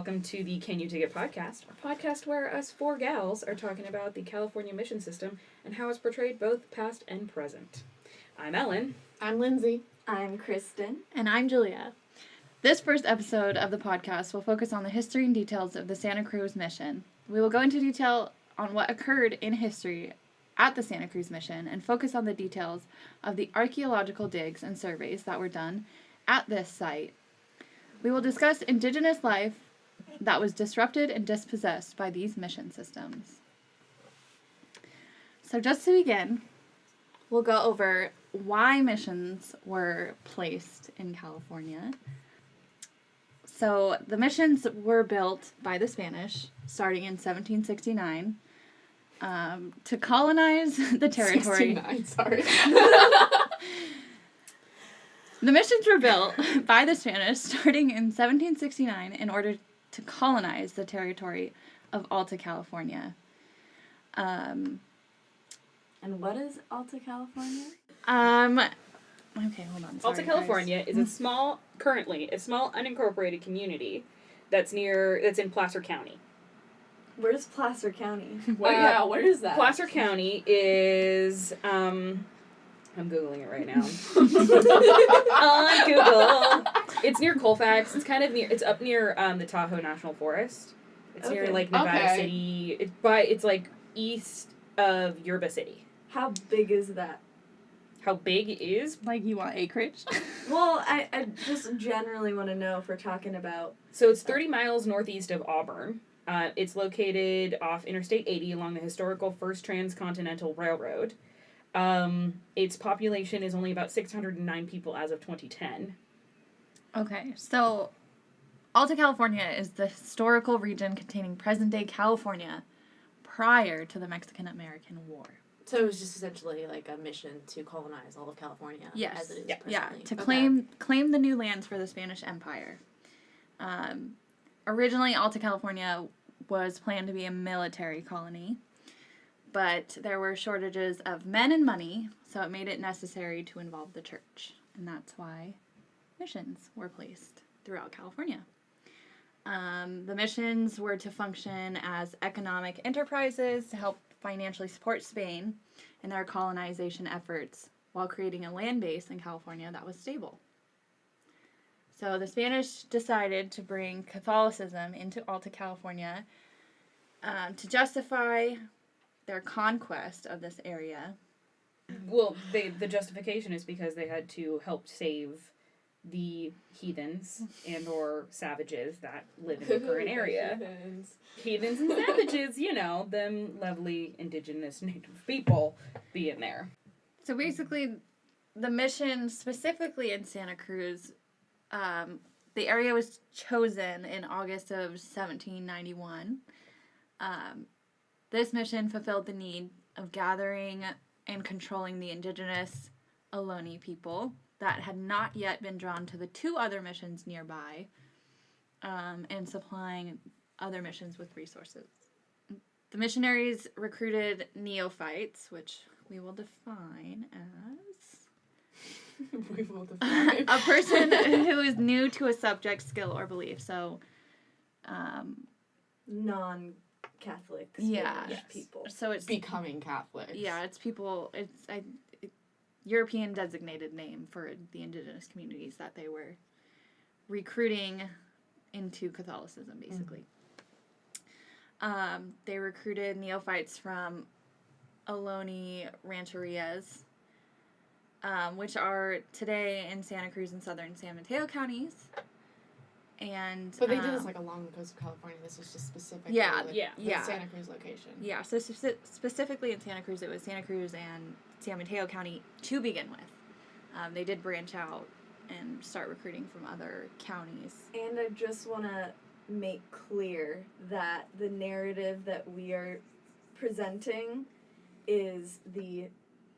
welcome to the Can You Dig It podcast, a podcast where us four gals are talking about the California mission system and how it's portrayed both past and present. I'm Ellen. I'm Lindsay. I'm Kristen. And I'm Julia. This first episode of the podcast will focus on the history and details of the Santa Cruz mission. We will go into detail on what occurred in history at the Santa Cruz mission and focus on the details of the archaeological digs and surveys that were done at this site. We will discuss indigenous life that was disrupted and dispossessed by these mission systems. So just to begin, we'll go over why missions were placed in California. So the missions were built by the Spanish starting in 1769 to colonize the territory. 69, sorry. The missions were built by the Spanish starting in 1769 in order to colonize the territory of Alta California. And what is Alta California? Okay, hold on. Sorry, Alta California is currently a small unincorporated community that's in Placer County. Where's Placer County? Where is that? Placer County is, I'm Googling it right now. On Google. It's near Colfax. It's up near the Tahoe National Forest. It's near Nevada City. It's east of Yerba City. How big is that? How big is? Like you want acreage? Well, I just generally want to know if we're talking about... So it's 30 miles northeast of Auburn. It's located off Interstate 80 along the historical First Transcontinental Railroad. Its population is only about 609 people as of 2010. Okay, so Alta California is the historical region containing present-day California prior to the Mexican-American War. So it was just essentially like a mission to colonize all of California as it is presently. To claim the new lands for the Spanish Empire. Originally, Alta California was planned to be a military colony, but there were shortages of men and money, so it made it necessary to involve the church, and that's why missions were placed throughout California. The missions were to function as economic enterprises to help financially support Spain in their colonization efforts while creating a land base in California that was stable. So the Spanish decided to bring Catholicism into Alta California to justify their conquest of this area. Well, the justification is because they had to help save the heathens and or savages that live in the current area. Heathens and savages, them lovely indigenous native people being there. So basically, the mission, specifically in Santa Cruz, the area was chosen in August of 1791. This mission fulfilled the need of gathering and controlling the indigenous Ohlone people that had not yet been drawn to the two other missions nearby, and supplying other missions with resources. The missionaries recruited neophytes, which we will define as a person who is new to a subject, skill, or belief. So, non-Catholic people. So it's becoming Catholics. Yeah, it's people. It's European designated name for the indigenous communities that they were recruiting into Catholicism, basically. They recruited neophytes from Ohlone rancherias, which are today in Santa Cruz and southern San Mateo counties. But they did this along the coast of California. This was just specifically the Santa Cruz location. Yeah, so specifically in Santa Cruz, it was Santa Cruz and San Mateo County to begin with. They did branch out and start recruiting from other counties. And I just want to make clear that the narrative that we are presenting is the,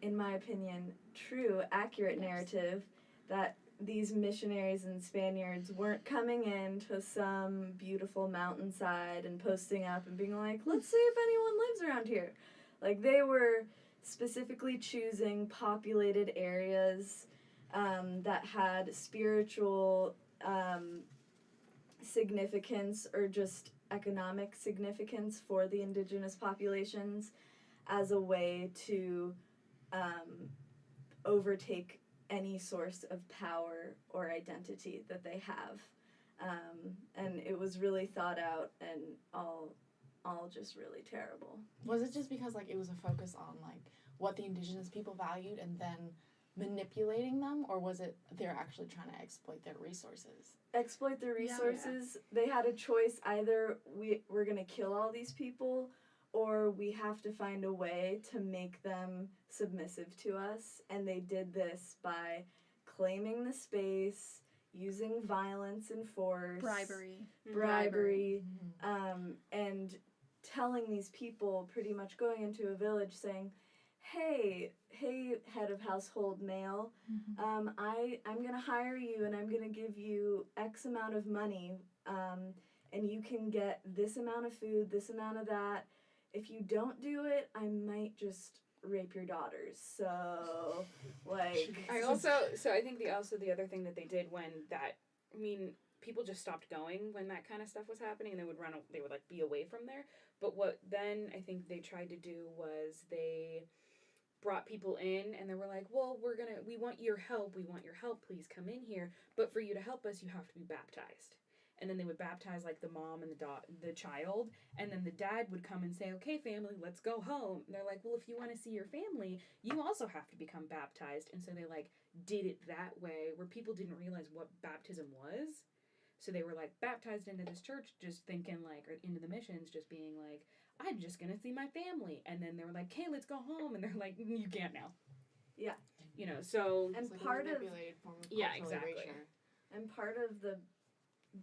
in my opinion, true, accurate narrative that these missionaries and Spaniards weren't coming into some beautiful mountainside and posting up and being like, let's see if anyone lives around here. Like, they were specifically choosing populated areas that had spiritual significance or just economic significance for the indigenous populations as a way to overtake any source of power or identity that they have. And it was really thought out and all just really terrible. Was it just because, like, it was a focus on, like, what the indigenous people valued and then manipulating them, or was it they're actually trying to exploit their resources? Exploit their resources. Yeah. They had a choice: either we're going to kill all these people, or we have to find a way to make them submissive to us. And they did this by claiming the space, using violence and force. Bribery. And telling these people, pretty much going into a village saying, hey, head of household male, I'm going to hire you and I'm going to give you X amount of money, and you can get this amount of food, this amount of that. If you don't do it, I might just rape your daughters. So, like... I think the other thing that they did when that, I mean, people just stopped going when that kind of stuff was happening, and they would like be away from there. But what then I think they tried to do was they brought people in and they were like, well, we want your help, please come in here, but for you to help us, you have to be baptized. And then they would baptize, like, the mom and the child, and then the dad would come and say, okay, family, let's go home. And they're like, well, if you want to see your family, you also have to become baptized. And so they, like, did it that way, where people didn't realize what baptism was. So they were, like, baptized into this church, just thinking, like, or into the missions, just being like, I'm just going to see my family. And then they were like, okay, let's go home. And they're like, you can't now. Yeah. You know, so... And like part of... Form of yeah, exactly. Erasure. And part of the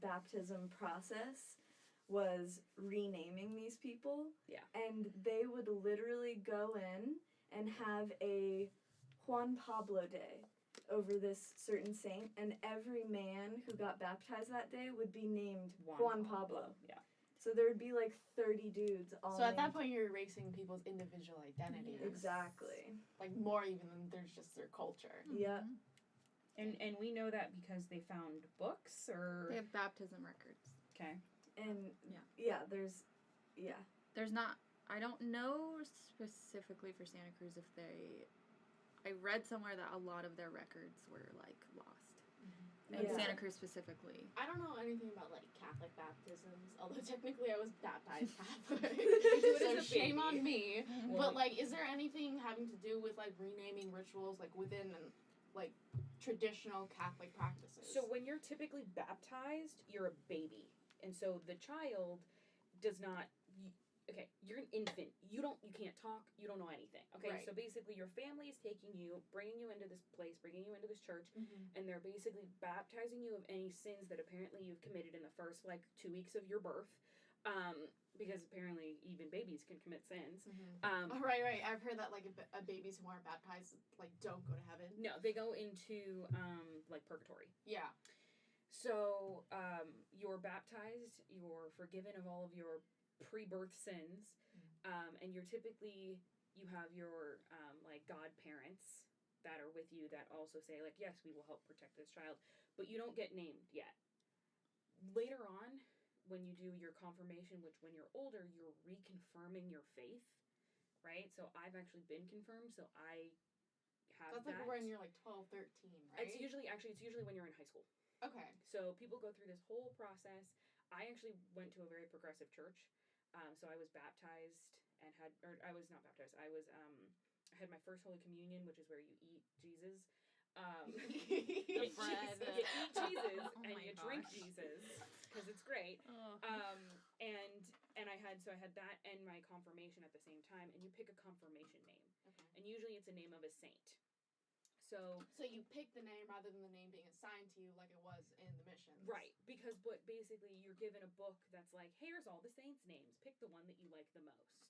baptism process was renaming these people. Yeah. And they would literally go in and have a Juan Pablo Day over this certain saint, and every man who got baptized that day would be named Juan Pablo. Yeah. So there would be like 30 dudes all So at that point you're erasing people's individual identities. Yeah. Exactly. Like more even than there's just their culture. Mm-hmm. Yeah. And we know that because they found books, or... They have baptism records. Okay. And there's not, I don't know specifically for Santa Cruz if I read somewhere that a lot of their records were, like, lost. Mm-hmm. In Santa Cruz specifically. I don't know anything about, like, Catholic baptisms, although technically I was baptized Catholic. So shame on me. Mm-hmm. But, like, is there anything having to do with, like, renaming rituals, like, within, like, traditional Catholic practices? So when you're typically baptized, you're a baby. And so the child does not... Okay, you're an infant. You can't talk. You don't know anything. Okay, right. So basically your family is taking you, bringing you into this place, bringing you into this church, and they're basically baptizing you of any sins that apparently you've committed in the first, like, 2 weeks of your birth. Because apparently even babies can commit sins. Right. I've heard that, like, babies who aren't baptized, like, don't go to heaven. No, they go into, like, purgatory. Yeah. So, you're baptized, you're forgiven of all of your pre-birth sins, and you have your, like, godparents that are with you that also say, like, yes, we will help protect this child, but you don't get named yet. Later on, when you do your confirmation, which when you're older, you're reconfirming your faith, right? So I've actually been confirmed, so I have that. That's like when you're like 12, 13, right? It's usually when you're in high school. Okay. So people go through this whole process. I actually went to a very progressive church. So I was baptized and I was not baptized. I had my first Holy Communion, which is where you eat Jesus. The bread. You eat Jesus and you drink Jesus because it's great. And I had that and my confirmation at the same time, and you pick a confirmation name. Okay. And usually it's a name of a saint. So you pick the name rather than the name being assigned to you like it was in the missions. Right, because basically you're given a book that's like, here's all the saints' names. Pick the one that you like the most.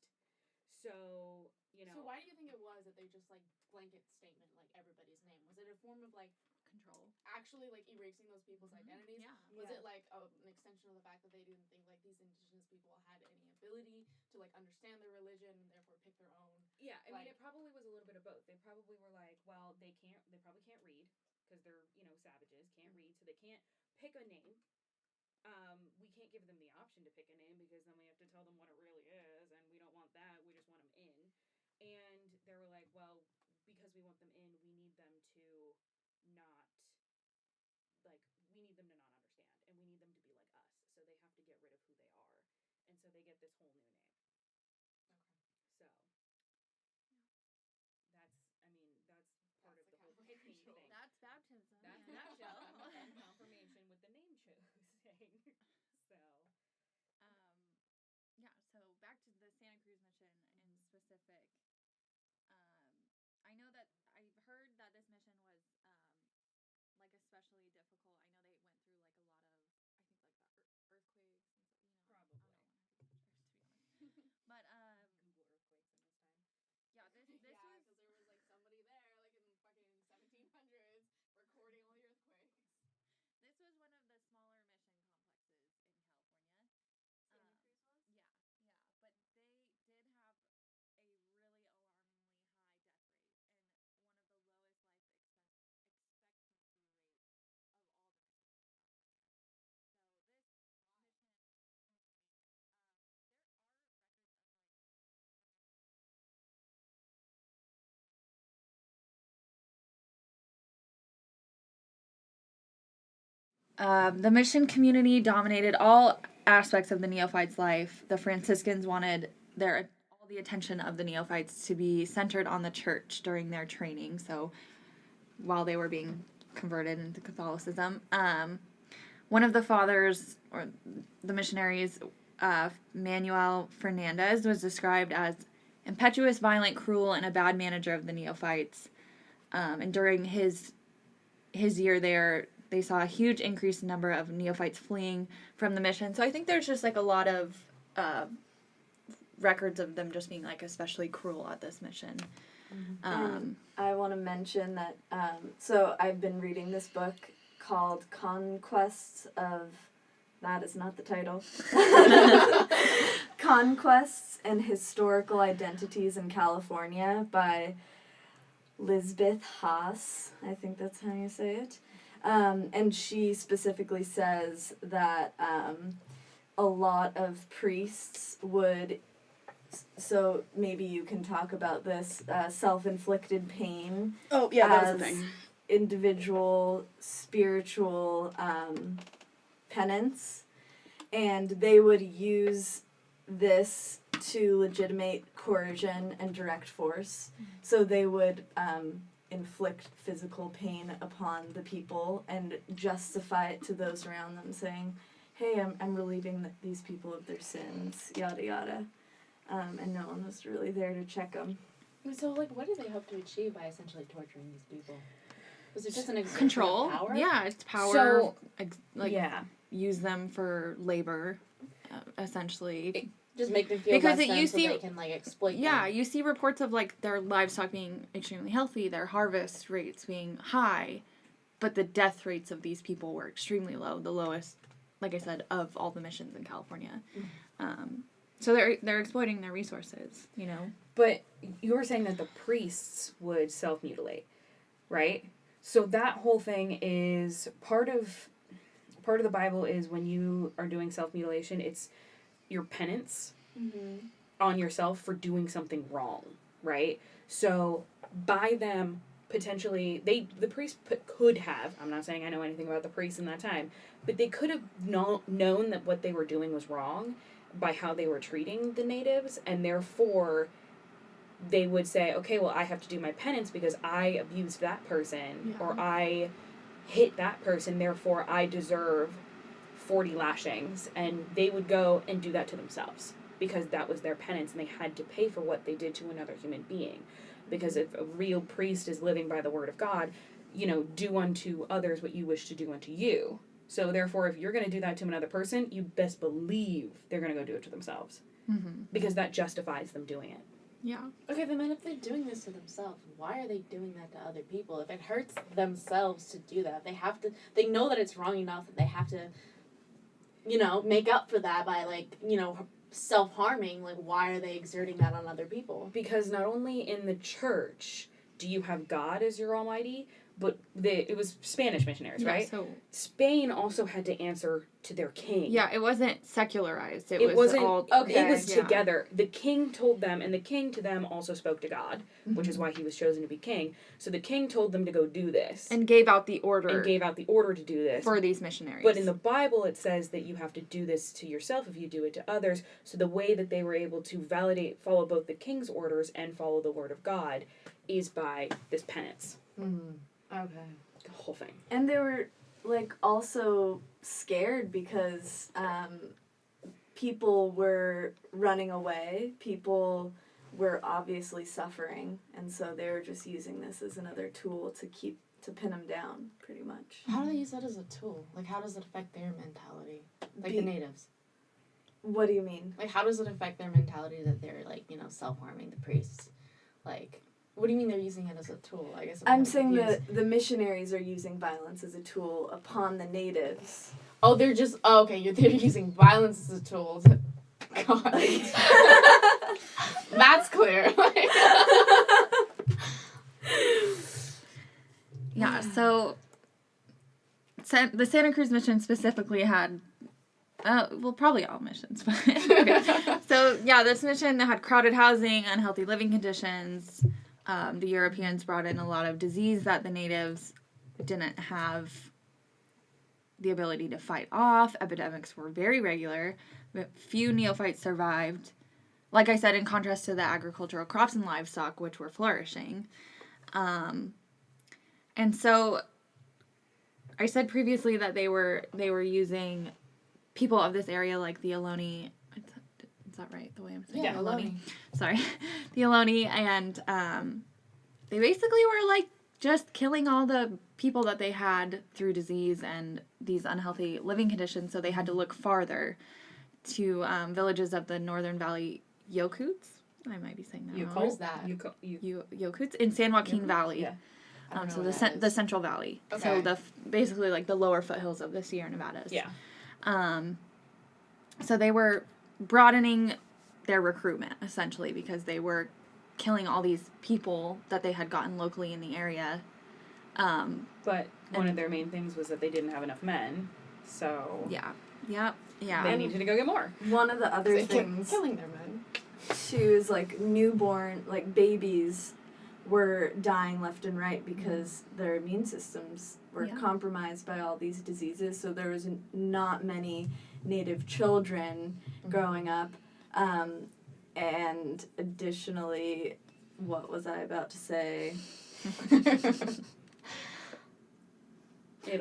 So, you know. So why do you think it was that they just, like, blanket statement, like, everybody's name? Was it a form of, like, control? Actually, like, erasing those people's identities? Yeah. Was it, like, an extension of the fact that they didn't think, like, these indigenous people had any ability to, like, understand their religion and therefore pick their own? Yeah, I mean, it probably was a little bit of both. They probably were like, well, they probably can't read because they're, you know, savages, can't read, so they can't pick a name. we can't give them the option to pick a name because then we have to tell them what it really is, and we don't want that. We just want them in. And they were like, well, because we want them in, we need them to not, we need them to not understand, and we need them to be like us. So they have to get rid of who they are. And so they get this whole new name. Okay. So, that's part of the whole picking thing. That's baptism. That's baptism and confirmation with the name choosing. So, yeah, so back to the Santa Cruz mission in specific. I know that I've heard that this mission was especially difficult. I know they went through a lot of, I think the earthquakes and stuff, probably. I don't know 100% sure, to be honest. But Google earthquakes in this time. yeah, this yeah, was because there was somebody there in the fucking 1700s recording all the earthquakes. This was one of the smaller mission complexes in California. Santa Cruz was? Yeah, but they did have a really alarmingly high death rate and one of the lowest life expectancy rates of all the missions in California. So this mission only, there are records of the mission community dominated all aspects of the neophytes' life. The Franciscans wanted all the attention of the neophytes to be centered on the church during their training. So while they were being converted into Catholicism, one of the fathers or the missionaries, Manuel Fernandez, was described as impetuous, violent, cruel, and a bad manager of the neophytes. And during his year there, they saw a huge increased number of neophytes fleeing from the mission. So I think there's just a lot of records of them just being especially cruel at this mission. I want to mention that, so I've been reading this book called Conquests of, that is not the title, Conquests and Historical Identities in California by Lisbeth Haas, I think that's how you say it. And she specifically says that a lot of priests would, so maybe you can talk about this, self-inflicted pain. Oh, yeah, that was the thing. Individual spiritual penance. And they would use this to legitimate coercion and direct force. So they would inflict physical pain upon the people and justify it to those around them, saying, hey, I'm relieving these people of their sins, yada yada. And no one was really there to check them. So, what do they hope to achieve by essentially torturing these people? Was it just an exertion Control? of power? Yeah, it's power. So, use them for labor, essentially. Just make them feel because less than so they can exploit them. Yeah, you see reports of their livestock being extremely healthy, their harvest rates being high, but the death rates of these people were extremely low, the lowest, like I said, of all the missions in California. So they're exploiting their resources, But you were saying that the priests would self-mutilate, right? So that whole thing is part of the Bible is when you are doing self-mutilation, it's your penance on yourself for doing something wrong, right? So by them potentially, the priest could have, I'm not saying I know anything about the priests in that time, but they could have known that what they were doing was wrong by how they were treating the natives, and therefore they would say, okay, well, I have to do my penance because I abused that person, or I hit that person, therefore I deserve 40 lashings, and they would go and do that to themselves because that was their penance and they had to pay for what they did to another human being. Because if a real priest is living by the word of God, do unto others what you wish to do unto you. So therefore, if you're going to do that to another person, you best believe they're going to go do it to themselves. Because that justifies them doing it. Yeah. Okay, then if they're doing this to themselves, why are they doing that to other people? If it hurts themselves to do that, they know that it's wrong enough that they have to, make up for that by, self-harming. Why are they exerting that on other people? Because not only in the church do you have God as your almighty, but it was Spanish missionaries, right? So Spain also had to answer to their king. yeah, it wasn't secularized. It wasn't all It was yeah. together. The king told them, and the king to them also spoke to God, which is why he was chosen to be king. So the king told them to go do this. And gave out the order. To do this. For these missionaries. But in the Bible it says that you have to do this to yourself if you do it to others. So the way that they were able to follow both the king's orders and follow the word of God is by this penance. Okay. The whole thing. And they were, like, also scared because people were running away. People were obviously suffering. And so they were just using this as another tool to pin them down, pretty much. How do they use that as a tool? Like, how does it affect their mentality? Like the natives. What do you mean? Like, how does it affect their mentality that they're, like, self-harming, the priests? Like, what do you mean they're using it as a tool? I guess I'm saying that the missionaries are using violence as a tool upon the natives. Oh, they're using violence as a tool to... God. That's clear. Yeah, so the Santa Cruz mission specifically had, probably all missions, but okay. So yeah, this mission had crowded housing, unhealthy living conditions. The Europeans brought in a lot of disease that the natives didn't have the ability to fight off. Epidemics were very regular. Few neophytes survived. Like I said, in contrast to the agricultural crops and livestock, which were flourishing. And so I said previously that they were using people of this area like the Ohlone. Is that right? The way I'm saying it? Ohlone. Sorry. The Ohlone, and they basically were like just killing all the people that they had through disease and these unhealthy living conditions, so they had to look farther to villages of the Northern Valley Yokuts. I might be saying that wrong. Where's that? Yokuts in San Joaquin Valley. Yeah. So the Central Valley. Okay. So basically like the lower foothills of the Sierra Nevadas. Yeah. So they were broadening their recruitment essentially because they were killing all these people that they had gotten locally in the area. But one of their main things was that they didn't have enough men, so Yeah. they needed to go get more. One of the other They kept things killing their men. too is like newborn, like babies were dying left and right because their immune systems were compromised by all these diseases. So there was not many native children growing up. And additionally, what was I about to say?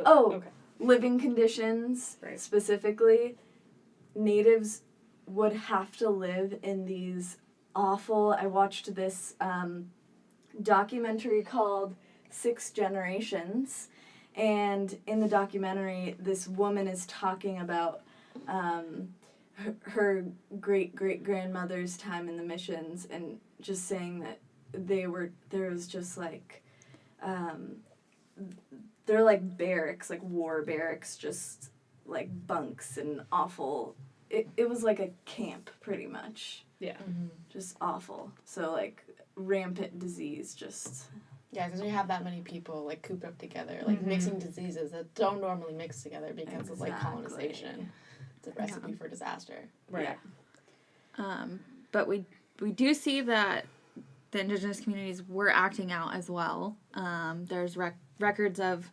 Okay. Living conditions, specifically, natives would have to live in these awful... I watched this documentary called 6 Generations, and in the documentary, this woman is talking about her great-great-grandmother's time in the missions, and just saying that there was just like... they're like barracks, like war barracks, just like bunks and awful. It was like a camp, pretty much. Yeah. Mm-hmm. Just awful. So, like, rampant disease, just... Yeah, because we have that many people, like, cooped up together, like, mixing diseases that don't normally mix together because of, like, colonization. It's a recipe for disaster. Right. Yeah. But we do see that the indigenous communities were acting out as well. There's records of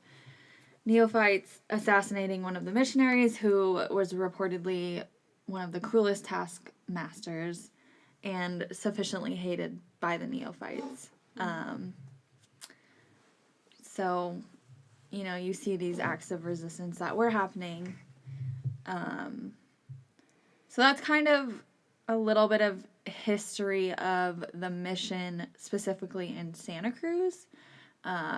neophytes assassinating one of the missionaries who was reportedly one of the cruelest taskmasters and sufficiently hated by the neophytes. So, you see these acts of resistance that were happening. So that's kind of a little bit of history of the mission specifically in Santa Cruz.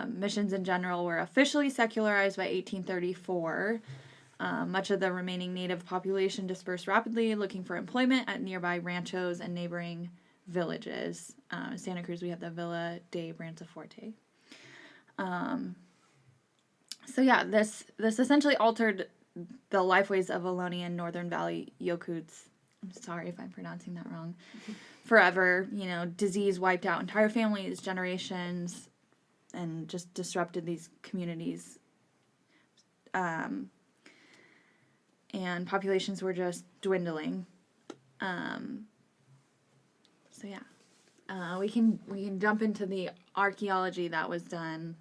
Missions in general were officially secularized by 1834. Much of the remaining native population dispersed rapidly, looking for employment at nearby ranchos and neighboring villages. In Santa Cruz, we have the Villa de Branciforte. So yeah, this essentially altered the lifeways of Ohlone and Northern Valley Yokuts. I'm sorry if I'm pronouncing that wrong. Forever, disease wiped out entire families, generations. and just disrupted these communities. And populations were just dwindling. So yeah, we can jump into the archaeology that was done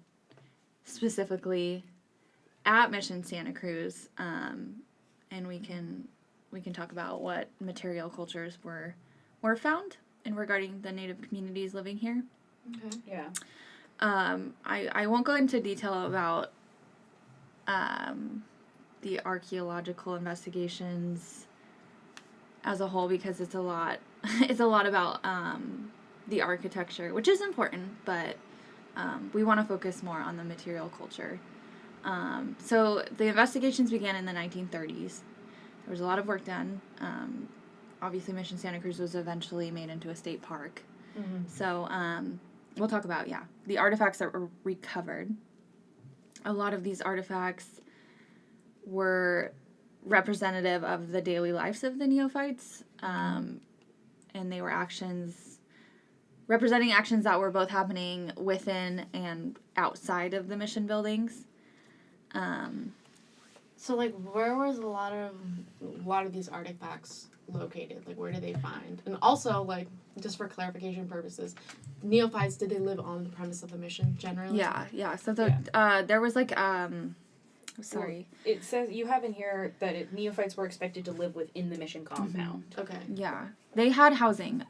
specifically at Mission Santa Cruz, and we can talk about what material cultures were found in regarding the native communities living here. Okay. Yeah. I won't go into detail about the archaeological investigations as a whole because it's a lot. It's a lot about the architecture, which is important, but we want to focus more on the material culture. So the investigations began in the 1930s. There was a lot of work done. Obviously, Mission Santa Cruz was eventually made into a state park. Mm-hmm. So we'll talk about, the artifacts that were recovered. A lot of these artifacts were representative of the daily lives of the neophytes, and they were representing actions that were both happening within and outside of the mission buildings. So, like, where was a lot of these artifacts located? Like, where did they find? And also, like, just for clarification purposes, neophytes, did they live on the premise of the mission generally? Yeah. So there was like sorry. It says you have in here that neophytes were expected to live within the mission compound. Okay. Yeah, they had housing.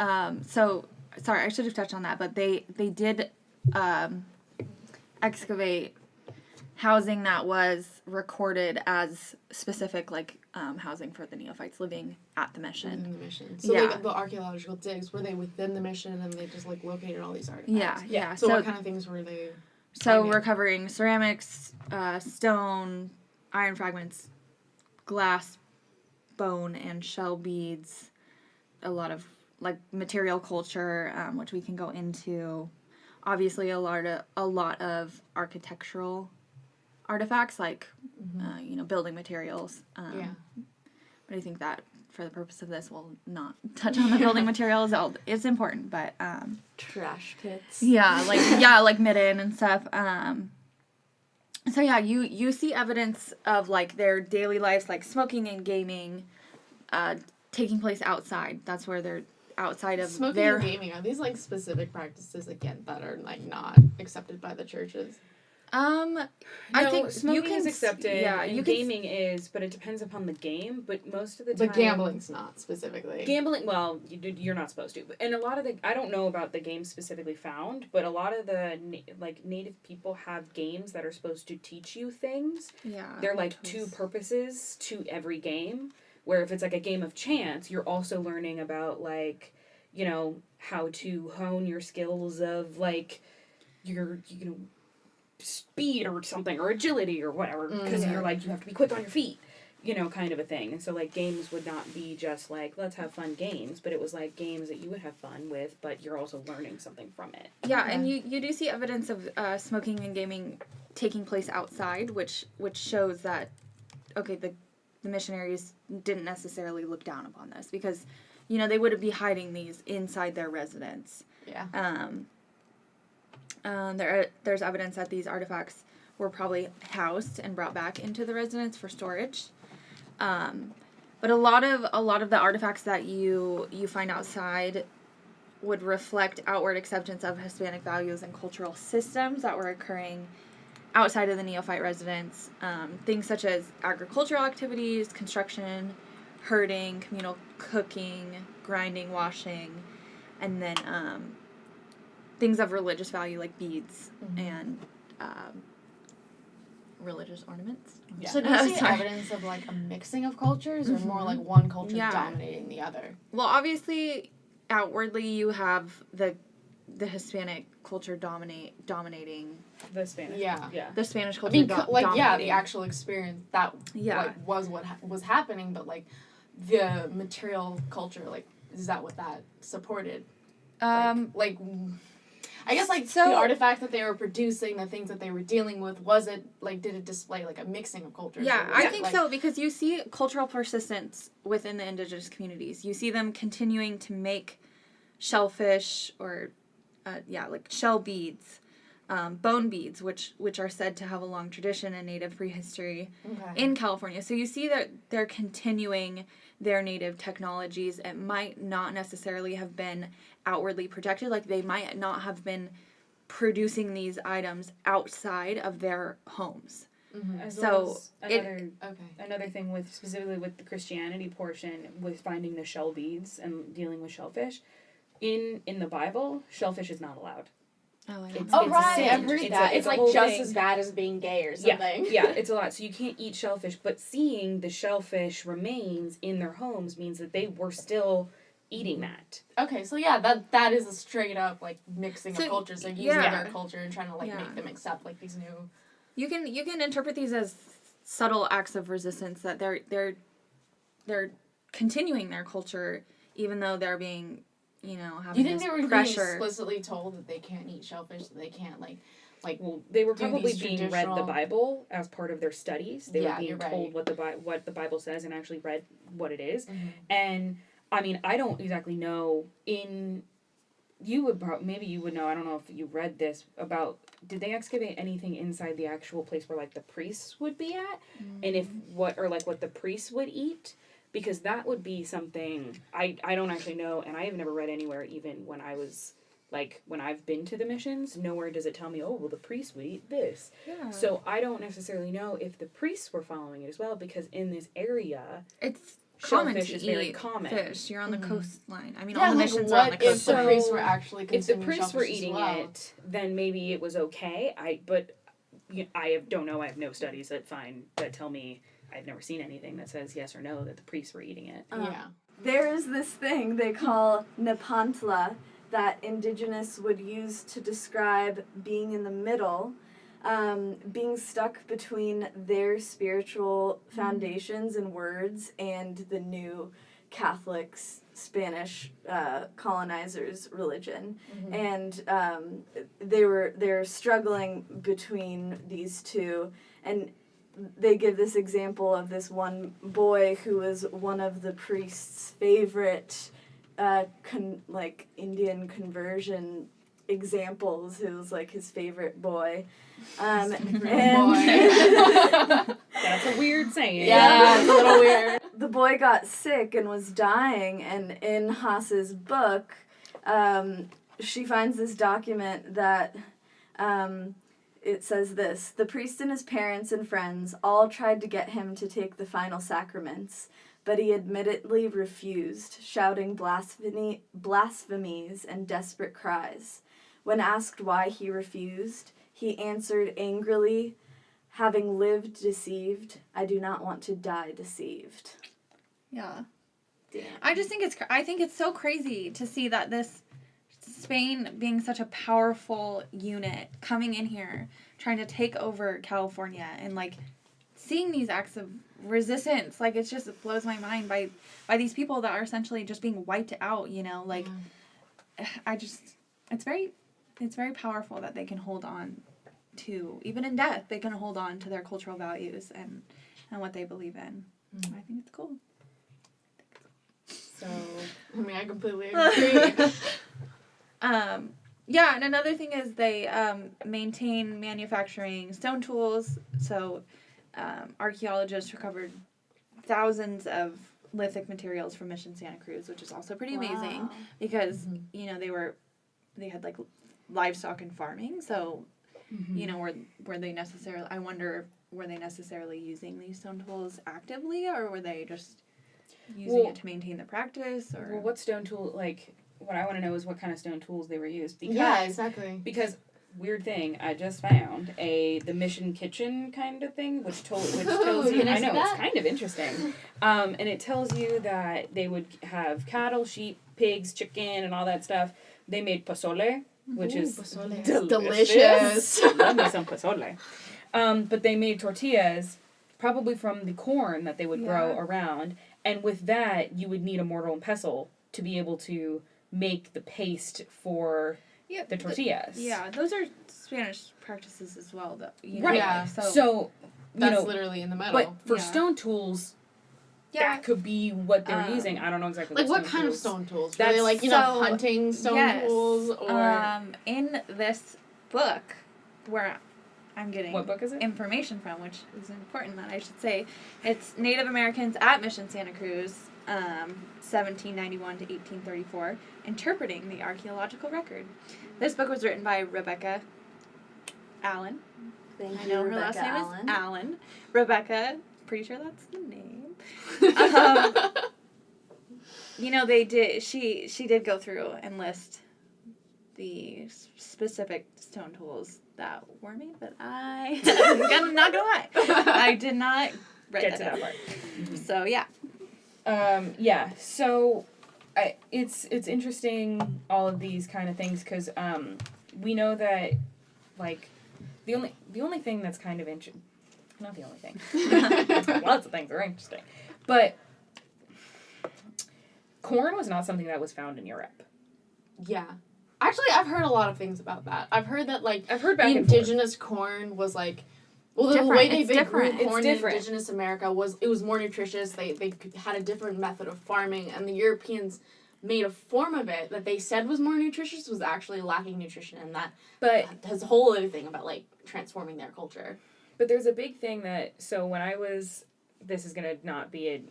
So sorry, I should have touched on that, but they did excavate housing that was recorded as specific, like housing for the neophytes living at the mission. Within the mission. So like the archaeological digs, were they within the mission and they just like located all these artifacts? Yeah. So what kind of things were they? So recovering ceramics, stone, iron fragments, glass, bone, and shell beads. A lot of like material culture, which we can go into. Obviously, a lot of architectural artifacts, like building materials. But I think that for the purpose of this, we'll not touch on the building materials. It's important, but Trash pits. like midden and stuff. So yeah, you see evidence of like their daily lives, like smoking and gaming, taking place outside. That's where they're outside of smoking their and gaming. Are these like specific practices again that are like not accepted by the churches? I think smoking is accepted. Yeah, and gaming is, but it depends upon the game. But most of the time, But gambling's not specifically. Gambling, well, you're not supposed to. And a lot of I don't know about the games specifically found, but a lot of the native people have games that are supposed to teach you things. Yeah, they're like two purposes to every game. Where if it's like a game of chance, you're also learning about like, how to hone your skills of like your speed or something, or agility or whatever, because you're like, you have to be quick on your feet, kind of a thing. And so like games would not be just like, let's have fun games, but it was like games that you would have fun with, but you're also learning something from it. Yeah, and you do see evidence of smoking and gaming taking place outside, which shows that, okay, the missionaries didn't necessarily look down upon this, because, they would be hiding these inside their residence. Yeah. There's evidence that these artifacts were probably housed and brought back into the residence for storage. But a lot of the artifacts that you find outside would reflect outward acceptance of Hispanic values and cultural systems that were occurring outside of the neophyte residence. Things such as agricultural activities, construction, herding, communal cooking, grinding, washing, and then things of religious value like beads and religious ornaments. Yeah. So do you see evidence of like a mixing of cultures, or more like one culture dominating the other? Well, obviously, outwardly you have the Hispanic culture dominating the Spanish. Yeah. The Spanish culture. The actual experience that was what was happening, but like the material culture, like, is that what that supported? I guess, the artifacts that they were producing, the things that they were dealing with, did it display, a mixing of cultures? Yeah, I think so, because you see cultural persistence within the indigenous communities. You see them continuing to make shellfish or, shell beads, bone beads, which are said to have a long tradition in native prehistory Okay. in California. So you see that they're continuing their native technologies. It might not necessarily have been outwardly protected. Like, they might not have been producing these items outside of their homes. Mm-hmm. As So, well as Okay. another thing with specifically with the Christianity portion, with finding the shell beads and dealing with shellfish, in the Bible, shellfish is not allowed. Oh, I It's- don't Oh, know. a right. sin. I've heard It's that. a It's like whole just thing. as bad as being gay or Yeah, something. yeah, it's a lot. So you can't eat shellfish, but seeing the shellfish remains in their homes means that they were still eating that. Okay, so yeah, that is a straight up like mixing So, of cultures, like using yeah. their culture and trying to like Yeah. make them accept like these new. You can interpret these as subtle acts of resistance, that they're continuing their culture even though they're being, Do having you think this they were being pressure. explicitly told that they can't eat shellfish, that they can't like? Well, they were Do probably these being read the traditional- Bible as part of their studies. They Yeah, were being you're right. told what the Bible says and actually read what it is. Mhm. And I mean, I don't exactly know. You would maybe you would know. I don't know if you read this about. Did they excavate anything inside the actual place where like the priests would be at, and if what the priests would eat? Because that would be something I don't actually know, and I have never read anywhere, even when I was like when I've been to the missions. Nowhere does it tell me, oh well, the priests would eat this. Yeah. So I don't necessarily know if the priests were following it as well, because in this area, It's common shellfish to is eat very common. fish. You're on the Mhm. coastline. I mean, Yeah, all the like missions are on the what if the coastline. priests were actually If the consuming priests were shellfish as eating well? it, then maybe it was okay. I don't know. I have no studies that tell me. I've never seen anything that says yes or no that the priests were eating it. Yeah. There is this thing they call nepantla that indigenous would use to describe being in the middle, being stuck between their spiritual foundations and words and the new Catholics, Spanish colonizers' religion, and they're struggling between these two, and they give this example of this one boy who was one of the priest's favorite Indian conversion examples, who was like his favorite boy. That's a weird saying. Yeah, it's a little weird. The boy got sick and was dying, and in Haas's book, she finds this document that it says this: the priest and his parents and friends all tried to get him to take the final sacraments, but he admittedly refused, shouting blasphemies and desperate cries. When asked why he refused, he answered angrily, "Having lived deceived, I do not want to die deceived." Yeah. Damn. I think it's so crazy to see that this Spain being such a powerful unit coming in here, trying to take over California, and like seeing these acts of resistance, like it blows my mind by these people that are essentially just being wiped out, it's very powerful that they can hold on to, even in death, they can hold on to their cultural values and what they believe in. I think it's cool. So I mean, I completely agree. Yeah, and another thing is they maintain manufacturing stone tools. So archaeologists recovered thousands of lithic materials from Mission Santa Cruz, which is also pretty amazing Wow. because they had like livestock and farming. So were they necessarily? I wonder, were they necessarily using these stone tools actively, or were they just using it to maintain the practice? Or what stone tool? Like, what I want to know is what kind of stone tools they were used. Because, Yeah, exactly. Because weird thing, I just found the mission kitchen kind of thing, which tells you. Can I I see know that? it's kind of interesting, and it tells you that they would have cattle, sheep, pigs, chicken, and all that stuff. They made pozole, which is pozole. delicious. Love me some pozole. But they made tortillas, probably from the corn that they would grow around, and with that you would need a mortar and pestle to be able to make the paste for the tortillas. those are Spanish practices as well, though. Right. Yeah. So That's literally in the middle. but for Yeah. stone tools, that could be what they were using. I don't know exactly. like what stone kind of tools. stone tools? That's Were they like so- hunting stone yes. tools or In this book, where I'm getting What book is it? information from, which is important that I should say. It's Native Americans at Mission Santa Cruz, 1791 to 1834, interpreting the archaeological record. This book was written by Rebecca Allen. Thank I you, know her Rebecca last name Allen. is Allen. Rebecca, pretty sure that's the name. You know, they did. She did go through and list the specific stone tools that were made, but I'm not gonna lie, I did not Get to that part. So yeah. Yeah. So, it's interesting all of these kind of things because we know that like the only thing that's kind of interesting, not the only thing, lots of things are interesting, but corn was not something that was found in Europe. Yeah. Actually, I've heard a lot of things about that. I've heard that, like, I've heard back the and forth. indigenous corn was, like, well, the Different. way It's they grew different. corn It's in different. indigenous America was more nutritious. They had a different method of farming, and the Europeans made a form of it that they said was more nutritious was actually lacking nutrition, and that But has a whole other thing about, like, transforming their culture. But there's a big thing that, so when I was, this is going to not be a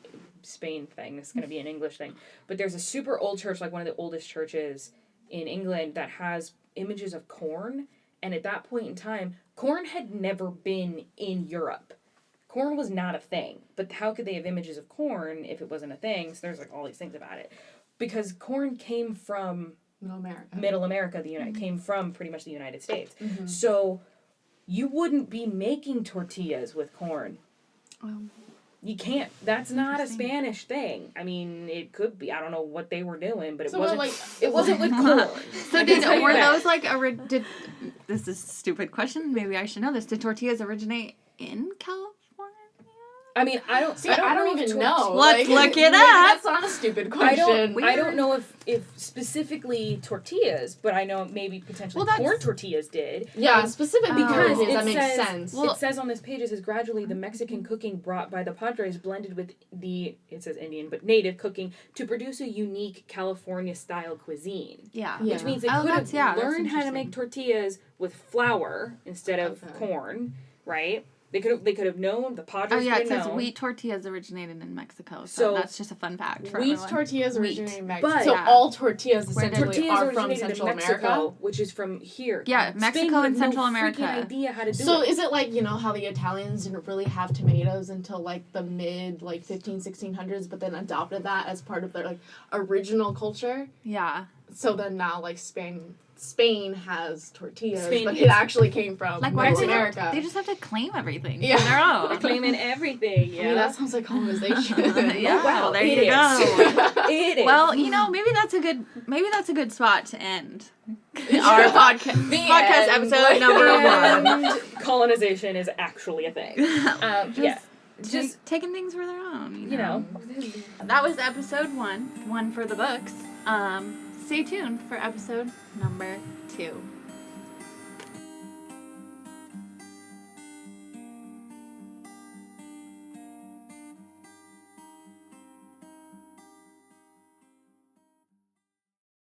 Spain thing, this is going to be an English thing, but there's a super old church, like one of the oldest churches in England, that has images of corn, and at that point in time, corn had never been in Europe. Corn was not a thing, but how could they have images of corn if it wasn't a thing? So there's like all these things about it. Because corn came from Middle America, came from pretty much the United States. Mm-hmm. So you wouldn't be making tortillas with corn. You can't. That's not a Spanish thing. I mean, it could be. I don't know what they were doing, but it So, wasn't. like, It wasn't with corn. So I can tell you were that. those like did this is a stupid question? Maybe I should know this. Did tortillas originate in California? I mean, I don't. See, I don't know if even know. Let's look it maybe up. That's not a stupid I question. don't know if specifically tortillas, but I know maybe potentially corn tortillas did. Yeah, specifically Because because it that makes says- sense. It says on this page, it says gradually the Mexican cooking brought by the Padres blended with it says Indian, but native cooking to produce a unique California style cuisine. Yeah. Yeah. Which means they Oh, could that's- have yeah, that's learned how to make interesting. tortillas with flour instead of Okay. corn, right? They could have known, the Padres Oh yeah, could it have says known. wheat tortillas originated in Mexico. So, So that's just a fun fact for Wheat everyone. tortillas Wheat. originated in Mexico. But- So Yeah. all tortillas Where did- essentially Tortillas are from originated Central in Mexico, America. which is from here. Yeah, Spain Mexico would and have Central no America. freaking idea how to do So it. is it like, you know, how the Italians didn't really have tomatoes until like the mid 1600s, but then adopted that as part of their like original culture? Yeah. So then now like Spain has tortillas, Spain but is- it actually came from Like why Middle do they America. They just have to claim everything Yeah. for their own. They're claiming everything, yeah. I mean, that sounds like colonization. Yeah, wow, there it you is. go. It is. Well, you know, maybe that's a good spot to end our podcast end. episode number one. And colonization is actually a thing. Yeah. Just taking things for their own, You know. That was episode one for the books. Stay tuned for episode number 2.